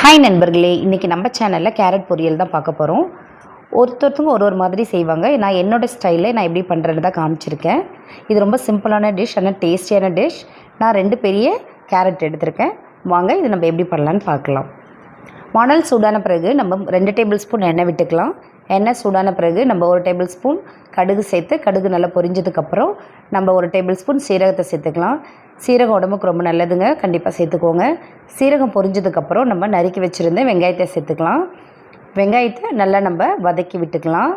Hi நண்பர்களே, இன்றைக்கி நம்ம சேனலில் கேரட் பொரியல் தான் பார்க்க போகிறோம். ஒருத்தருத்தவங்க ஒரு மாதிரி செய்வாங்க. நான் என்னோடய ஸ்டைலில் நான் எப்படி பண்ணுறேன்னு தான் காமிச்சிருக்கேன். இது ரொம்ப சிம்பிளான டிஷ், ஆனால் டேஸ்டியான டிஷ். நான் 2 பெரிய கேரட் எடுத்திருக்கேன். வாங்க இது நம்ம எப்படி பண்ணலான்னு பார்க்கலாம். மணல் சூடான பிறகு நம்ம 2 டேபிள் ஸ்பூன் எண்ணெய் விட்டுக்கலாம். எண்ணெய் சூடான பிறகு நம்ம 1 டேபிள் ஸ்பூன் கடுகு சேர்த்து, கடுகு நல்லா பொரிஞ்சதுக்கப்புறம் நம்ம 1 டேபிள் ஸ்பூன் சீரகத்தை சேர்த்துக்கலாம். சீரகம் உடம்புக்கு ரொம்ப நல்லதுங்க, கண்டிப்பாக சேர்த்துக்கோங்க. சீரகம் பொரிஞ்சதுக்கப்புறம் நம்ம நறுக்கி வச்சுருந்த வெங்காயத்தை சேர்த்துக்கலாம். வெங்காயத்தை நல்லா நம்ம வதக்கி விட்டுக்கலாம்.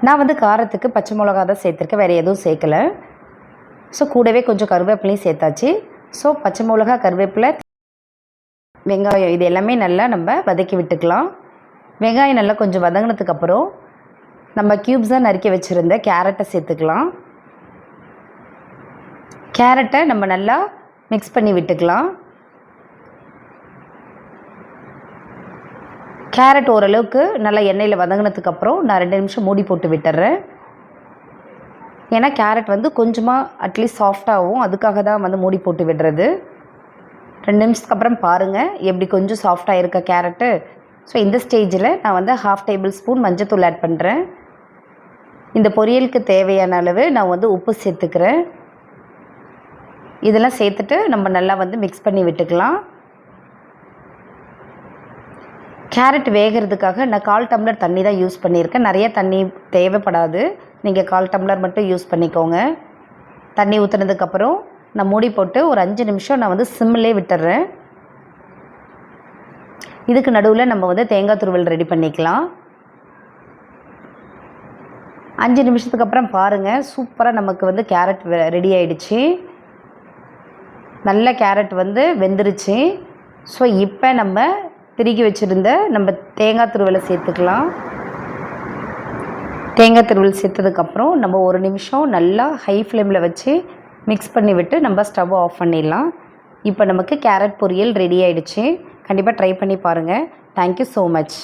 நான் காரத்துக்கு பச்சை மிளகா தான் சேர்த்துருக்கேன், வேறு எதுவும் சேர்க்கலை. ஸோ கூடவே கொஞ்சம் கருவேப்பிலையும் சேர்த்தாச்சு. ஸோ பச்சை மிளகா, கருவேப்பிலை, வெங்காயம் இது எல்லாமே நல்லா நம்ம வதக்கி விட்டுக்கலாம். வெங்காயம் நல்லா கொஞ்சம் வதங்கினதுக்கப்புறம் நம்ம க்யூப்ஸாக நறுக்கி வச்சுருந்த கேரட்டை சேர்த்துக்கலாம். கேரட்டை நம்ம நல்லா மிக்ஸ் பண்ணி விட்டுக்கலாம். கேரட் ஓரளவுக்கு நல்லா எண்ணெயில் வதங்கினதுக்கப்புறம் நான் 2 நிமிஷம் மூடி போட்டு விட்டுறேன். ஏன்னா கேரட் கொஞ்சமாக அட்லீஸ்ட் சாஃப்டாகவும், அதுக்காக தான் மூடி போட்டு விடுறது. 2 நிமிஷத்துக்கு அப்புறம் பாருங்கள் எப்படி கொஞ்சம் சாஃப்டாக இருக்க கேரட்டு. ஸோ இந்த ஸ்டேஜில் நான் 1/2 டேபிள் ஸ்பூன் மஞ்சத்தூள் ஆட் பண்ணுறேன். இந்த பொரியலுக்கு தேவையான அளவு நான் உப்பு சேர்த்துக்கிறேன். இதெல்லாம் சேர்த்துட்டு நம்ம நல்லா மிக்ஸ் பண்ணி விட்டுக்கலாம். கேரட் வேகிறதுக்காக நான் 1/4 டம்ளர் தண்ணி தான் யூஸ் பண்ணியிருக்கேன். நிறைய தண்ணி தேவைப்படாது, நீங்கள் 1/4 டம்ளர் மட்டும் யூஸ் பண்ணிக்கோங்க. தண்ணி ஊற்றுனதுக்கப்புறம் நான் மூடி போட்டு ஒரு 5 நிமிஷம் நான் சிம்மிலே விட்டுறேன். இதுக்கு நடுவில் நம்ம தேங்காய் துருவல் ரெடி பண்ணிக்கலாம். 5 நிமிஷத்துக்கு அப்புறம் பாருங்கள், சூப்பராக நமக்கு கேரட் ரெடி ஆகிடுச்சு. நல்ல கேரட் வெந்துருச்சு. ஸோ இப்போ நம்ம திருகி வச்சுருந்த நம்ம தேங்காய் துருவலை சேர்த்துக்கலாம். தேங்காய் துருவல் சேர்த்ததுக்கப்புறம் நம்ம 1 நிமிஷம் நல்லா ஹை ஃப்ளேமில் வச்சு மிக்ஸ் பண்ணி விட்டு நம்ம ஸ்டவ் ஆஃப் பண்ணிடலாம். இப்போ நமக்கு கேரட் பொரியல் ரெடி ஆகிடுச்சு. கண்டிப்பாக ட்ரை பண்ணி பாருங்கள். Thank you so much.